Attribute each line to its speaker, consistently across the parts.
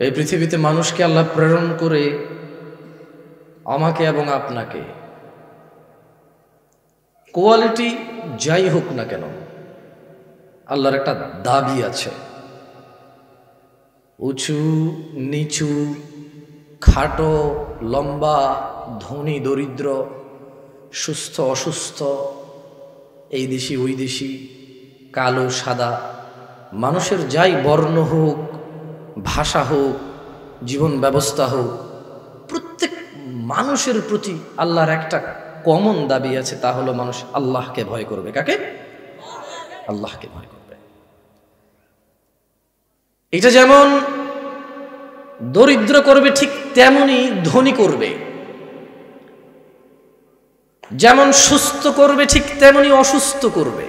Speaker 1: এই পৃথিবীতে মানুষকে আল্লাহ প্রেরণ করে আমাকে এবং আপনাকে কোয়ালিটি যাই হোক না কেন আল্লাহর একটা দাবি আছে। উঁচু নিচু, খাটো লম্বা, ধনী দরিদ্র, সুস্থ অসুস্থ, এই দেশি ওই দেশি, কালো সাদা, মানুষের যাই বর্ণ হোক, ভাষা হোক, জীবন ব্যবস্থা হোক, প্রত্যেক মানুষের প্রতি আল্লাহর একটা কমন দাবি আছে, তা হলো মানুষ আল্লাহকে ভয় করবে। কাকে? আল্লাহকে ভয় করবে। এটা যেমন দরিদ্র করবে ঠিক তেমনি ধনী করবে, যেমন সুস্থ করবে ঠিক তেমনি অসুস্থ করবে।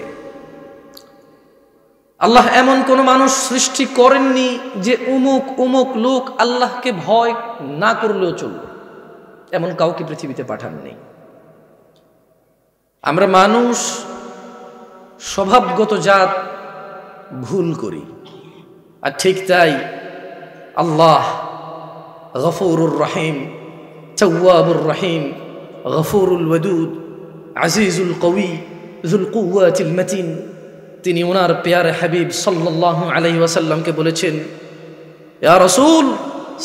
Speaker 1: আল্লাহ এমন কোন মানুষ সৃষ্টি করেননি যে উমুক উমুক লোক আল্লাহকে ভয় না করলেও চলবে, এমন কাউকে পৃথিবীতে পাঠাননি। আমরা মানুষ স্বভাবগত জাত, ভুল করি, আর ঠিক তাই আল্লাহ গফুরুর রহিম, তাওয়াবুর রহিম, গফুরুল ওয়াদুদ, আজিজুল কওয়ি, যুল কুওয়াতিল মাতিন, তিনি ওনার প্যারে হাবিব সাল্লাল্লাহু আলাইহি ওয়াসাল্লামকে বলেছেন, ইয়া রাসূল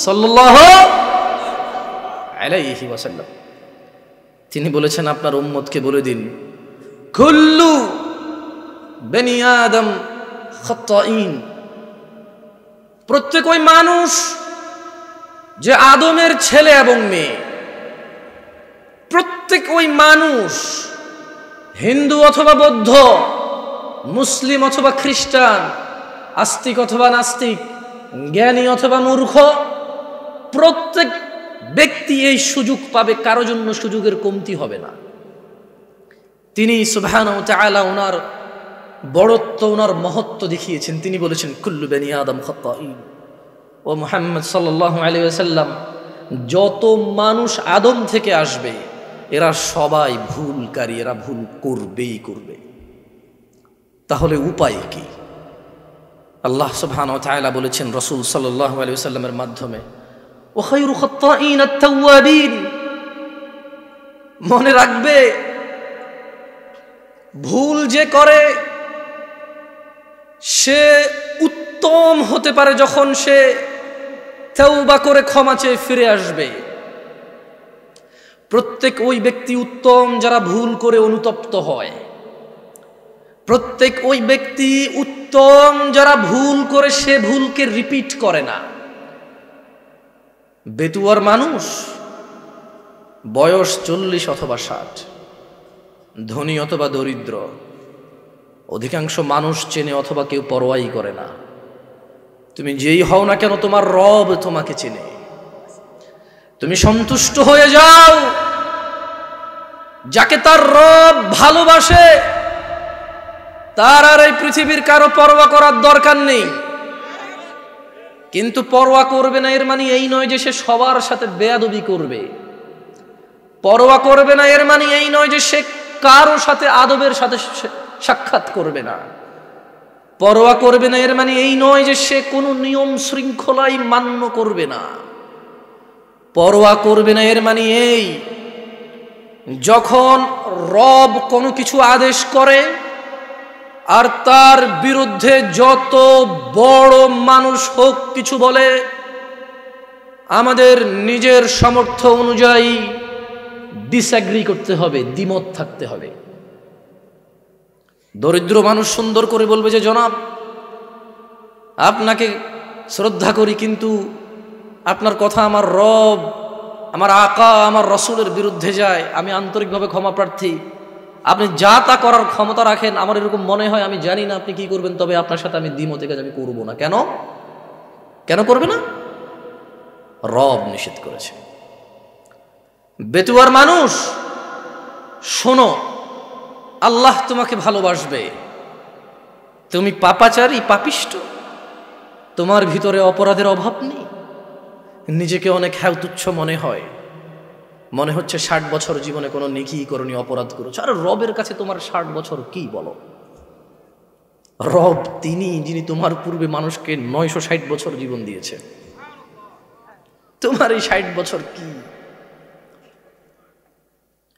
Speaker 1: সাল্লাল্লাহু আলাইহি ওয়াসাল্লাম, তিনি বলেছেন আপনার উম্মতকে বলে দিন, কুল্লু বনি আদম খাত্তাইন, প্রত্যেক ওই মানুষ যে আদমের ছেলে এবং মেয়ে, প্রত্যেক ওই মানুষ হিন্দু অথবা বৌদ্ধ, মুসলিম অথবা খ্রিস্টান, আস্তিক অথবা নাস্তিক, জ্ঞানী অথবা মূর্খ, প্রত্যেক ব্যক্তি এই সুযোগ পাবে, কারো জন্য সুযোগের কমতি হবে না। তিনি সুবহানাহু ওয়া তাআলা ওনার বড়ত্ব, ওনার মহত্ব দেখিয়েছেন। তিনি বলেছেন, কুল্লু বনি আদম খাত্তাইন। ও মুহাম্মদ সাল্লাল্লাহু আলাইহি ওয়াসাল্লাম, যত মানুষ আদম থেকে আসবে এরা সবাই ভুলকারী, এরা ভুল করবেই করবে। তাহলে উপায় কি? আল্লাহ সুবহানাহু ওয়া তাআলা বলেছেন রাসূল সাল্লাল্লাহু আলাইহি ওয়াসাল্লামের মাধ্যমে, ওয়া খায়রু খাত্তাইন আত-তাওয়াবিন, মনে রাখবে ভুল যে করে সে উত্তম হতে পারে যখন সে তওবা করে ক্ষমা চেয়ে ফিরে আসবে। প্রত্যেক ওই ব্যক্তি উত্তম যারা ভুল করে অনুতপ্ত হয়। প্রত্যেক ওই ব্যক্তি উত্তম যারা ভুল করে সে ভুলকে রিপিট করে না। বেতুয়ার মানুষ বয়স 40 অথবা 60, ধনী অথবা দরিদ্র, অধিকাংশ মানুষ চেনে অথবা কেউ পরোয়াই করে না। তুমি যেই হও না কেন তোমার রব তোমাকে চেনে। তুমি সন্তুষ্ট হয়ে যাও, যাকে তার রব ভালোবাসে তার আর এই পৃথিবীর কারো পরোয়া করার দরকার নেই। কিন্তু পরোয়া করবে না এর মানে এই নয় যে সে সবার সাথে বেয়াদবি করবে। পরোয়া করবে না এর মানে এই নয় যে সে কারো সাথে আদবের সাথে সাক্ষাৎ করবে না। পরোয়া করবে না এর মানে এই নয় যে সে কোনো নিয়ম শৃঙ্খলাই মান্য করবে না। পরোয়া করবে না এর মানে এই, যখন রব কোনো কিছু আদেশ করে আর তার বিরুদ্ধে যত বড় মানুষ হোক কিছু বলে, আমাদের নিজের সামর্থ্য অনুযায়ী ডিসএগ্রি করতে হবে, দ্বিমত থাকতে হবে। দরিদ্র মানুষ সুন্দর করে বলবে যে জনাব, আপনাকে শ্রদ্ধা করি, কিন্তু আপনার কথা আমার রব, আমার আকা, আমার রসুলের বিরুদ্ধে যায়। আমি আন্তরিকভাবে ক্ষমা প্রার্থী, আপনি যা তা করার ক্ষমতা রাখেন। আমার এরকম মনে হয়, আমি জানি না আপনি কি করবেন, তবে আপনার সাথে আমি দ্বিমতের কাজ আমি করবো না। কেন? কেন করবে না? রব নিষেধ করেছে। বেতুয়ার মানুষ, শোনো, আল্লাহ তোমাকে ভালোবাসবে। তুমি পাপাচারী, পাপিষ্ট, তোমার ভিতরে অপরাধের অভাব নেই, নিজেকে অনেক হ্যায় তুচ্ছ মনে হয়, মনে হচ্ছে 60 বছর জীবনে কোনো নেকি করনি, অপরাধ করেছো। আরে রবের কাছে তোমার 60 বছর কি বলো? রব তিনি যিনি তোমার পূর্বে মানুষকে 960 বছর জীবন দিয়েছে। তোমার এই 60 বছর কি?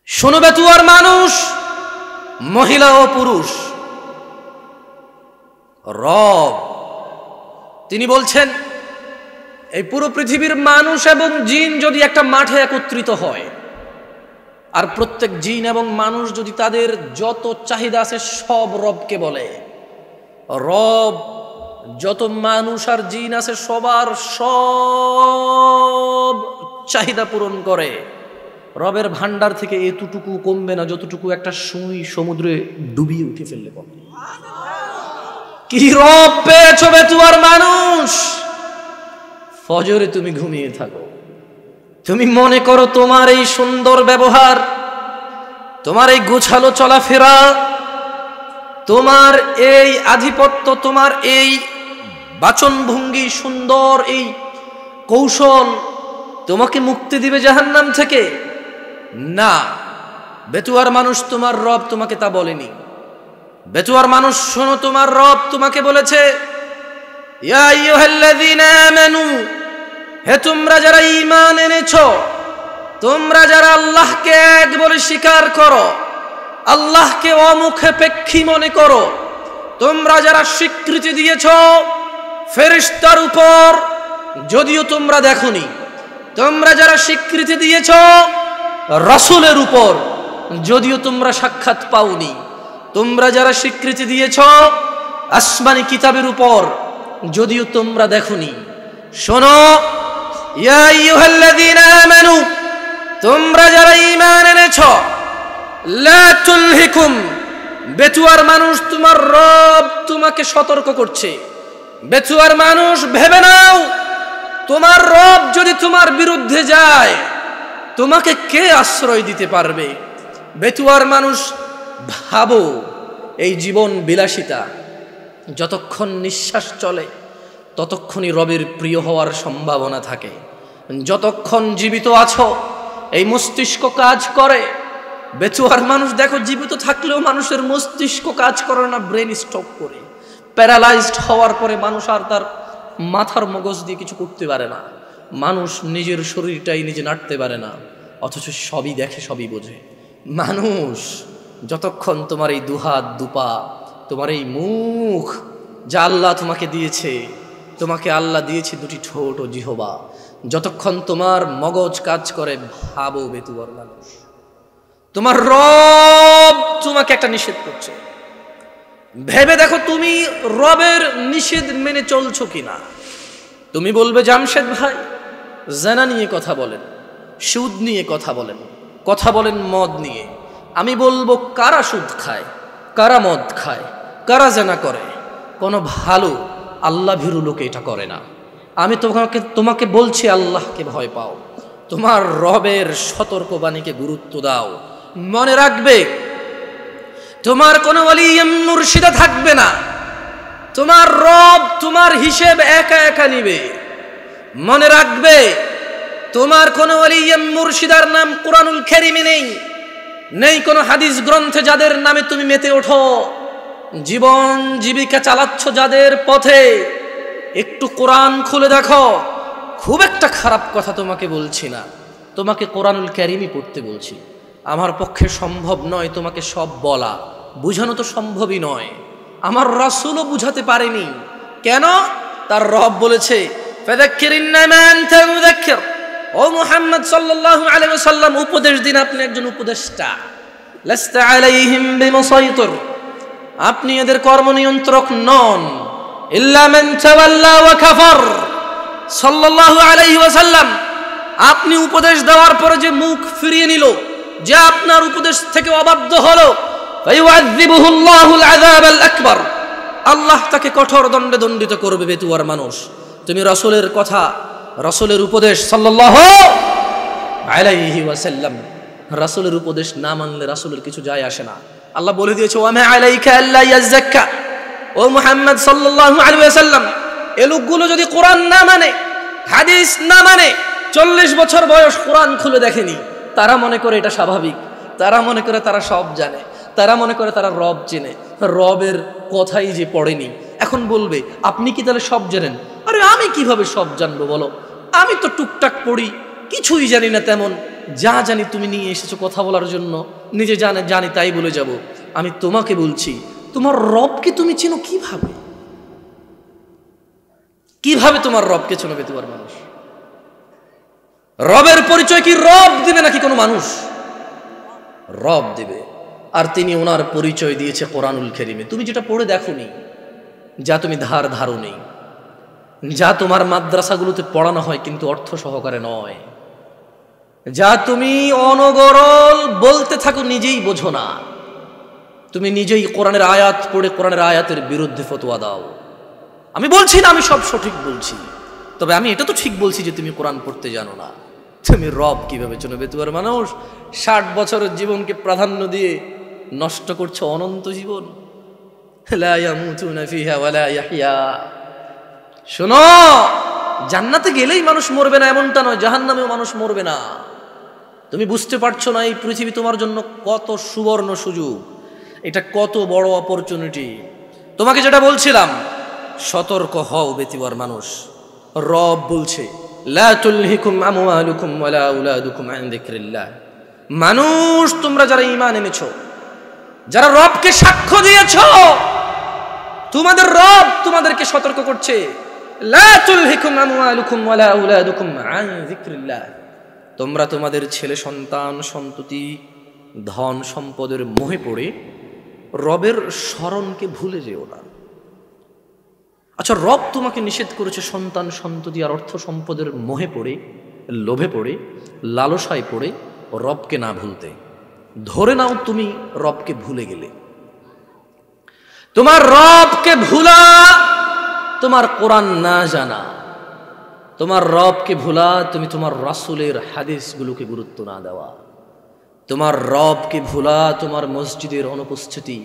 Speaker 1: শোনো বেতুয়ার মানুষ, মহিলা ও পুরুষ, রব তিনি বলছেন এই পুরো পৃথিবীর মানুষ এবং জিন যদি একটা মাঠে একত্রিত হয়, আর প্রত্যেক জিন এবং মানুষ যদি তাদের যত চাহিদা আছে সব রবকে বলে, রব যত মানুষ আর জিন আছে সবার সব চাহিদা পূরণ করে, রবের ভান্ডার থেকে এতটুকু কমবে না যতটুকু একটা সুই সমুদ্রে ডুবিয়ে উঠে ফেললে কমবে। কি রব পেয়েছ বেতুয়ার মানুষ? ফজরে তুমি ঘুমিয়ে থাকো, তুমি মনে করো তোমার এই সুন্দর ব্যবহার, তোমার এই গোছালো চলাফেরা, তোমার এই আধিপত্য, তোমার এই বাচনভঙ্গি, সুন্দর এই কৌশল তোমাকে মুক্তি দিবে জাহান্নাম থেকে। না, বেতুয়ার মানুষ, তোমার রব তোমাকে তা বলেনি। বেতুয়ার মানুষ শোনো, তোমার রব তোমাকে বলেছে ইয়া আইয়ুহাল্লাযীনা আমানু, হে তোমরা যারা ঈমান এনেছো, তোমরা যারা আল্লাহকে এক বলে স্বীকার করো, আল্লাহকে অমুখাপেক্ষী মনে করো, তোমরা যারা স্বীকৃতি দিয়েছো ফেরেশতার উপর যদিও তোমরা দেখোনি, তোমরা যারা স্বীকৃতি দিয়েছো রাসূলের উপর যদিও তোমরা সাক্ষাৎ পাওনি, তোমরা যারা স্বীকৃতি দিয়েছো আসমানি কিতাবের উপর যদিও তোমরা দেখোনি, শোনো ইয়া আইয়ুহাল্লাযীনা আমানু, তোমরা যারা ঈমান এনেছো, লা তুলহিকুম, বেতুয়ার মানুষ তোমার রব তোমাকে সতর্ক করছে। বেতুয়ার মানুষ ভেবে নাও, তোমার রব যদি তোমার বিরুদ্ধে যায় তোমাকে কে আশ্রয় দিতে পারবে? বেতুয়ার মানুষ ভাবো, এই জীবন বিলাসিতা, যতক্ষণ নিঃশ্বাস চলে ততক্ষণই রবের প্রিয় হওয়ার সম্ভাবনা থাকে। যতক্ষণ জীবিত আছো এই মস্তিষ্ক কাজ করে। বেতুয়ার মানুষ দেখো, জীবিত থাকলেও মানুষের মস্তিষ্ক কাজ করে না, ব্রেন স্ট্রোক করে প্যারালাইজড হওয়ার পরে মানুষ আর তার মাথার মগজ দিয়ে কিছু করতে পারে না, মানুষ নিজের শরীরটাই নিজে নাড়তে পারে না, অথচ সবই দেখে, সবই বোঝে। মানুষ যতক্ষণ তোমার এই দুহাত দুপা, তোমার এই মুখ যা আল্লাহ তোমাকে দিয়েছে, তোমাকে আল্লাহ দিয়েছে দুটি ঠোঁট ও জিহবা, যতক্ষণ তোমার মগজ কাজ করে, ভাবো বেতুয়ার মানুষ, তোমার রব তোমাকে একটা নিষেধ করছে, ভেবে দেখো তুমি রবের নিষেধ মেনে চলছো কিনা। তুমি বলবে জামশেদ ভাই জেনা নিয়ে কথা বলেন, সুদ নিয়ে কথা বলেন, কথা বলেন মদ নিয়ে। আমি বলবো কারা সুদ খায়, কারা মদ খায়, কারা জেনা করে? কোনো ভালো আল্লাহ ভীরু লোক এটা করে না। আমি তোমাকে বলছি আল্লাহকে ভয় পাও, তোমার রবের সতর্কবাণীকে গুরুত্ব দাও। মনে রাখবে তোমার কোনো ওলি মুর্শিদা থাকবে না, তোমার রব তোমার হিসেব একা একা নিবে। মনে রাখবে তোমার কোনো ওলি মুর্শিদার নাম কুরআনুল কারীমে নেই, নেই কোনো হাদিস গ্রন্থে যাদের নামে তুমি মেতে ওঠো, জীবন জীবিকা চালাচ্ছ যাদের পথে। একটু কোরআন খুলে দেখো, খুব একটা খারাপ কথা তোমাকে বলছি না, তোমাকে কোরআনুল কারীমই পড়তে বলছি। আমার পক্ষে সম্ভব নয় তোমাকে সব বলা, বুঝানো তো সম্ভবই নয়, আমার রাসূলও বুঝাতে পারেনি। কেন? তার রব বলেছে ফাযাক্কির ইন্নামা আনতা মুযাক্কির, ও মুহাম্মদ সাল্লাল্লাহু আলাইহি ওয়াসাল্লাম উপদেশ দিন, আপনি একজন উপদেষ্টা। লাস্তা আলাইহিম বিমুসাইতির, আপনি এদের কর্মনিয়ন্ত্রক নন। ইল্লা মান তাওয়াল্লা ওয়া কাফার, সাল্লাল্লাহু আলাইহি ওয়াসাল্লাম আপনি উপদেশ দেওয়ার পরে যে মুখ ফিরিয়ে নিল, যে আপনার উপদেশ থেকে অবাধ্য হলো, ফায়ুআযিবুহুল্লাহুল আযাবাল আকবার, আল্লাহ তাকে কঠোর দণ্ডে দণ্ডিত করবে। বেতুয়ার মানুষ, তুমি রাসূলের কথা, রাসূলের উপদেশ সাল্লাল্লাহু আলাইহি ওয়াসাল্লাম, রাসূলের উপদেশ না মানলে রাসূলের কিছু যায় আসে না। আল্লাহ বলে দিয়েছে ওয়া মা আলাইকা আল্লা ইয়াযাক্কা, ও মুহাম্মদ সাল্লাল্লাহু আলাইহি ওয়াসাল্লাম এই লোকগুলো যদি কোরআন না মানে, হাদিস না মানে, 40 বছর বয়স কোরআন খুলে দেখেনি, তারা মনে করে এটা স্বাভাবিক, তারা মনে করে তারা সব জানে, তারা মনে করে তারা রব চেনে, রবের কথাই যে পড়েনি। এখন বলবে আপনি কি তাহলে সব জানেন? আরে আমি কিভাবে সব জানবো বলো, আমি তো টুকটাক পড়ি, কিছুই জানি না তেমন, যা জানি তুমি নিয়ে এসেছো কথা বলার জন্য, নিজে জানি তাই বলে যাব। আমি তোমাকে বলছি, তোমার রবকে তুমি চেনো কিভাবে? কিভাবে তোমার রবকে চেনো বেতুয়ার মানুষ? রবের পরিচয় কি রব দিবে নাকি কোনো মানুষ? রব দিবে, আর তিনি ওনার পরিচয় দিয়েছে কোরআনুল কারীমে। তুমি যেটা পড়ে দেখোনি, যা তুমি ধারও নেই, যা তোমার মাদ্রাসাগুলোতে পড়ানো হয় কিন্তু অর্থ সহকারে নয়, যা তুমি অনগরল বলতে থাকো নিজেই বোঝো না, তুমি নিজেই কোরআনের আয়াত পড়ে কোরআনের আয়াতের বিরুদ্ধে ফতোয়া দাও। আমি বলছি না আমি সব সঠিক বলছি, তবে আমি এটা তো ঠিক বলছি যে তুমি কোরআন পড়তে জানো না। তুমি রব কিভাবে চেনো বেতুয়ার মানুষ? 60 বছরের জীবনকে প্রাধান্য দিয়ে নষ্ট করছো অনন্ত জীবন। লা ইয়ামুতুনা ফিহা ওয়ালা ইয়াহইয়া। শোনো, জান্নাতে গেলেই মানুষ মরবে না এমনটা নয়, জাহান্নামেও মানুষ মরবে না। তুমি বুঝতে পারছো না এই পৃথিবী তোমার জন্য কত সুবর্ণ সুযোগ, এটা কত বড় অপরচুনিটি। তোমাকে যেটা বলছিলাম, সতর্ক হও বেতুয়ার মানুষ। রব বলছে লা তুলহিকুম আমওয়ালুকুম ওয়ালা আওলাদুকুম আন যিকরিল্লাহ। মানুষ, তোমরা যারা ঈমান এনেছো, যারা রবকে সাক্ষ্য দিয়েছো, তোমাদের রব তোমাদেরকে সতর্ক করছে, লা তুলহিকুম আমওয়ালুকুম ওয়ালা আওলাদুকুম আন যিকরিল্লাহ। তোমরা তোমাদের ছেলে সন্তান সন্ততি ধন সম্পদের মোহে পড়ে রবের স্মরণকে ভুলে যেও না। আচ্ছা, রব তোমাকে নিষেধ করেছে সন্তান সন্ততি আর অর্থ সম্পদের মোহে পড়ে, লোভে পড়ে, লালসায় পড়ে রবকে না ভুলতে। ধরে নাও তুমি রবকে ভুলে গেলে। তোমার রবকে ভুলা তোমার কোরআন না জানা, তোমার রবকে ভুলা তুমি তোমার রাসূলের হাদিসগুলোকে গুরুত্ব না দেওয়া, তোমার রবকে ভুলা তোমার মসজিদের অনুপস্থিতি,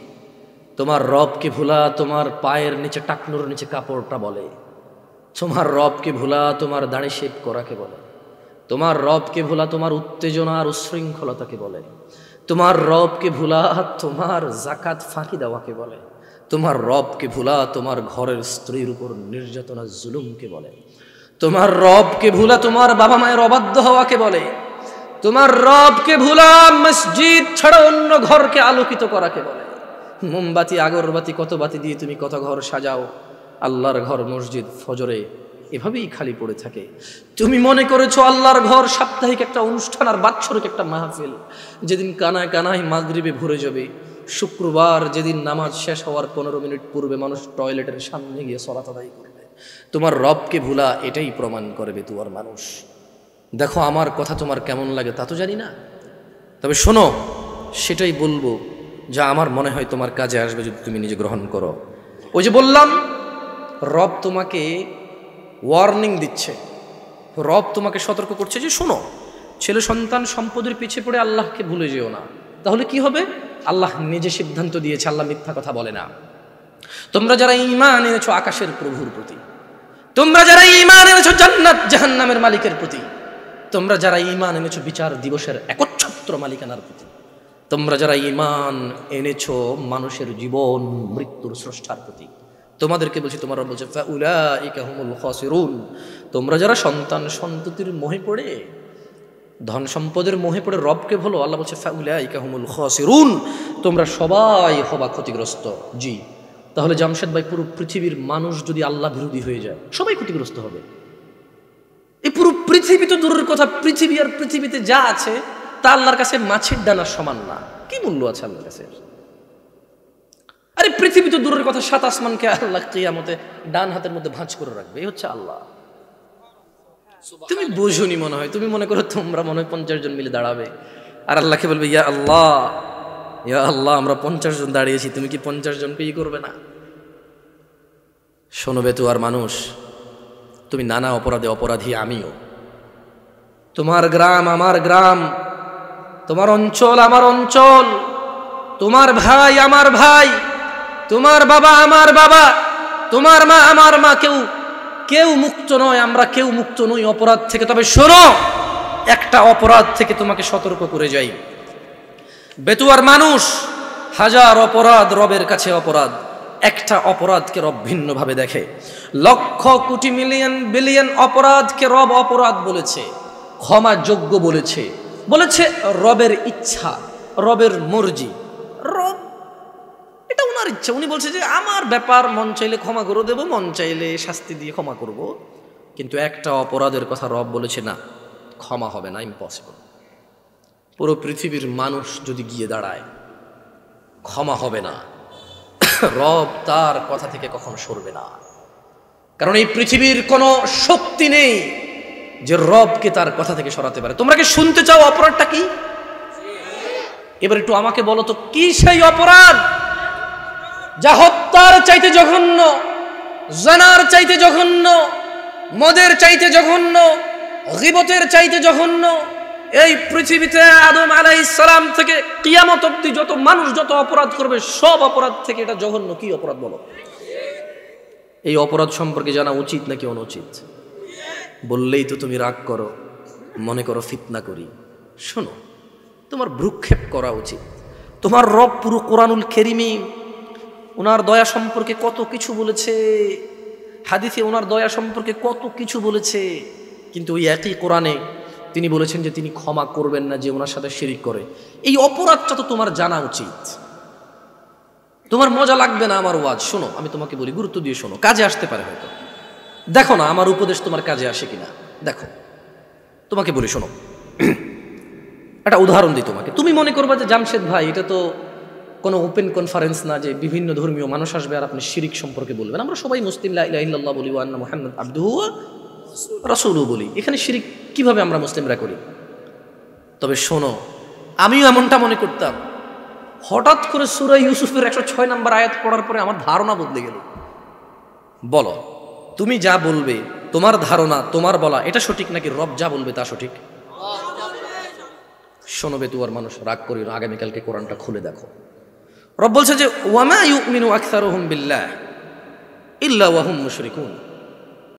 Speaker 1: তোমার রবকে ভুলা তোমার পায়ের নিচে টাকনুর নিচে কাপড়টা বলে, তোমার রবকে ভুলা তোমার দাড়ি শেভ করাকে বলে, তোমার রবকে ভুলা তোমার উত্তেজনা আর উশৃঙ্খলতাকে বলে, তোমার রবকে ভুলা তোমার যাকাত ফাঁকি দেওয়াকে বলে, তোমার রবকে ভুলা তোমার ঘরের স্ত্রীর উপর নির্যাতনা জুলুমকে বলে, তোমার রবকে ভুলা তোমার বাবা মায়ের অবাধ্য হওয়াকে বলে, তোমার রবকে ভুলা মসজিদ ছাড়া অন্য ঘরকে আলোকিত করাকে বলে। মোমবাতি আগরবাতি কত বাতি দিয়ে তুমি কত ঘর সাজাও, আল্লাহর ঘর মসজিদ ফজরে এভাবেই খালি পড়ে থাকে। তুমি মনে করেছো আল্লাহর ঘর সাপ্তাহিক একটা অনুষ্ঠান আর বাৎসরিক একটা মাহফিল, যেদিন কানায় কানায় মাগরিবে ভরে যাবে। শুক্রবার যেদিন নামাজ শেষ হওয়ার 15 মিনিট পূর্বে মানুষ টয়লেটের সামনে গিয়ে সালাত আদায় করবে। তোমার রবকে ভুলা এটাই প্রমাণ করবে তোমার মানুষ। দেখো, আমার কথা তোমার কেমন লাগে তা তো জানি না, তবে শোনো, সেটাই বলবো যা আমার মনে হয় তোমার কাজে আসবে যদি তুমি নিজে গ্রহণ করো। ওই যে বললাম, রব তোমাকে ওয়ার্নিং দিচ্ছে, রব তোমাকে সতর্ক করছে যে শোনো, ছেলে সন্তান সম্পদের পিছে পড়ে আল্লাহকে ভুলে যেও না। তাহলে কি হবে? আল্লাহ নিজে সিদ্ধান্ত দিয়েছে, আল্লাহ মিথ্যা কথা বলে না। তোমরা যারা ঈমান এনেছো আকাশের প্রভুর প্রতি, তোমরা যারা ঈমান এনেছো জান্নাত জাহান্নামের মালিকের প্রতি, তোমরা যারা ঈমান এনেছো বিচার দিবসের একচ্ছত্র মালিকানার প্রতি, তোমরা যারা ঈমান এনেছো মানুষের জীবন মৃত্যুর স্রষ্টার প্রতি, তোমাদেরকে বলছি, তোমার রব বলছে ফাউলাইকা হুমুল খাসিরুন। তোমরা যারা সন্তান সন্ততির মোহে পড়ে, ধন সম্পদের মোহে পড়ে রবকে ভুলো, আল্লাহ বলছে ফাউলাইকা হুমুল খাসিরুন, তোমরা সবাই হবা ক্ষতিগ্রস্ত। জি, তাহলে জামশেদ ভাই, পুরো পৃথিবীর মানুষ যদি আল্লাহ বিরোধী হয়ে যায়, সবাই ক্ষতিগ্রস্ত হবে। এই পুরো পৃথিবী তো দূরের কথা, পৃথিবী আর পৃথিবীতে যা আছে তা আল্লাহর কাছে মাছের ডানার সমান না। কি মূল্য আছে আল্লাহর কাছে? আরে পৃথিবী তো দূরের কথা, 7 আসমানকে আল্লাহ কিয়ামতে ডান হাতের মধ্যে ভাঁজ করে রাখবে। এই হচ্ছে আল্লাহ। তুমি বুঝুনি মনে হয়, তুমি মনে করো তোমরা মনে হয় 50 জন মিলে দাঁড়াবে আর আল্লাহকে বলবে ইয়া আল্লাহ, ইয়া আল্লাহ, আমরা 50 জন দাঁড়িয়েছি, তুমি কি 50 জনকে ই করবে না? শোনো বেতুয়ার মানুষ, তুমি নানা অপরাধে অপরাধী, আমিও। তোমার গ্রাম আমার গ্রাম, তোমার অঞ্চল আমার অঞ্চল, তোমার ভাই আমার ভাই, তোমার বাবা আমার বাবা, তোমার মা আমার মা, কেউ মুক্ত নয়, আমরা কেউ মুক্ত নই অপরাধ থেকে। তবে শোনো, একটা অপরাধ থেকে তোমাকে সতর্ক করে যাই, বেতুয়ার মানুষ, হাজার অপরাধ রবের কাছে অপরাধ, একটা অপরাধকে রব ভিন্নভাবে দেখে। লক্ষ কোটি মিলিয়ন বিলিয়ন অপরাধকে রব অপরাধ বলেছে, ক্ষমাযোগ্য বলেছে, বলেছে রবের ইচ্ছা, রবের মর্জি। রব এটা ওনার ইচ্ছা, উনি বলছে যে আমার ব্যাপার, মন চাইলে ক্ষমা করে দেব, মন চাইলে শাস্তি দিয়ে ক্ষমা করব। কিন্তু একটা অপরাধের কথা রব বলেছে না, ক্ষমা হবে না, ইম্পসিবল। পুরো পৃথিবীর মানুষ যদি গিয়ে দাঁড়ায়, ক্ষমা হবে না। রব তার কথা থেকে কখনো সরবে না, কারণ এই পৃথিবীর কোনো শক্তি নেই যে রবকে তার কথা থেকে সরাতে পারে। তোমরা কি শুনতে চাও অপরাধটা কি? এবার একটু আমাকে বলো তো, কি সেই অপরাধ যা হত্যার চাইতে জঘন্য, জানার চাইতে জঘন্য, মদের চাইতে জঘন্য, গীবতের চাইতে জঘন্য? এই পৃথিবীতে আদম আলাইহিস সালাম থেকে কিয়ামত অবধি যত মানুষ যত অপরাধ করবে, সব অপরাধ থেকে এটা জঘন্য। কি অপরাধ বলো? এই অপরাধ সম্পর্কে জানা উচিত নাকি অনুচিত? বললেই তো তুমি রাগ করো, মনে করো ফিতনা করি। শোনো, তোমার ভ্রুক্ষেপ করা উচিত। তোমার রব পুরো কোরআনুল কারীমে ওনার দয়া সম্পর্কে কত কিছু বলেছে, হাদিসে ওনার দয়া সম্পর্কে কত কিছু বলেছে, কিন্তু ওই একই কোরআনে তিনি বলেছেন যে তিনি ক্ষমা করবেন না যে ওনার সাথে শিরিক করে। এই অপরাধটা তো তোমার জানা উচিত। তোমার মজা লাগবে না আমার ওয়াজ, শোনো আমি তোমাকে বলি, গুরুত্ব দিয়ে শোনো, কাজে আসতে পারে হয়তো। দেখো না আমার উপদেশ তোমার কাজে আসে কিনা, দেখো। তোমাকে বলি শোনো, একটা উদাহরণ দিই তোমাকে। তুমি মনে করবা যে জামশেদ ভাই, এটা তো কোনো ওপেন কনফারেন্স না যে বিভিন্ন ধর্মীয় মানুষ আসবে আর আপনি শিরিক সম্পর্কে বলবেন। আমরা সবাই মুসলিম, লা ইলাহা ইল্লাল্লাহ বলি, ওয়া আন্না মুহাম্মাদ আবদুহু ওয়া রাসূলুহু বলি। এখানে শিরিক কিভাবে আমরা মুসলিমরা করি? তবে শোনো, আমিও এমনটা মনে করতাম। হঠাৎ করে সূরা ইউসুফের 106 নম্বর আয়াত পড়ার পরে আমার ধারণা বদলে গেল। বলো, তুমি যা বলবে, তোমার ধারণা, তোমার বলা এটা সঠিক নাকি রব যা বলবে তা সঠিক? শোনবে তুয়ার মানুষ, রাগ করি না, আগামীকালকে কোরআনটা খুলে দেখো। রব বলছে যে ওয়ামা ইউমিনু আকসারুহুম বিল্লাহ ইল্লা ওয়া হুম মুশরিকুন।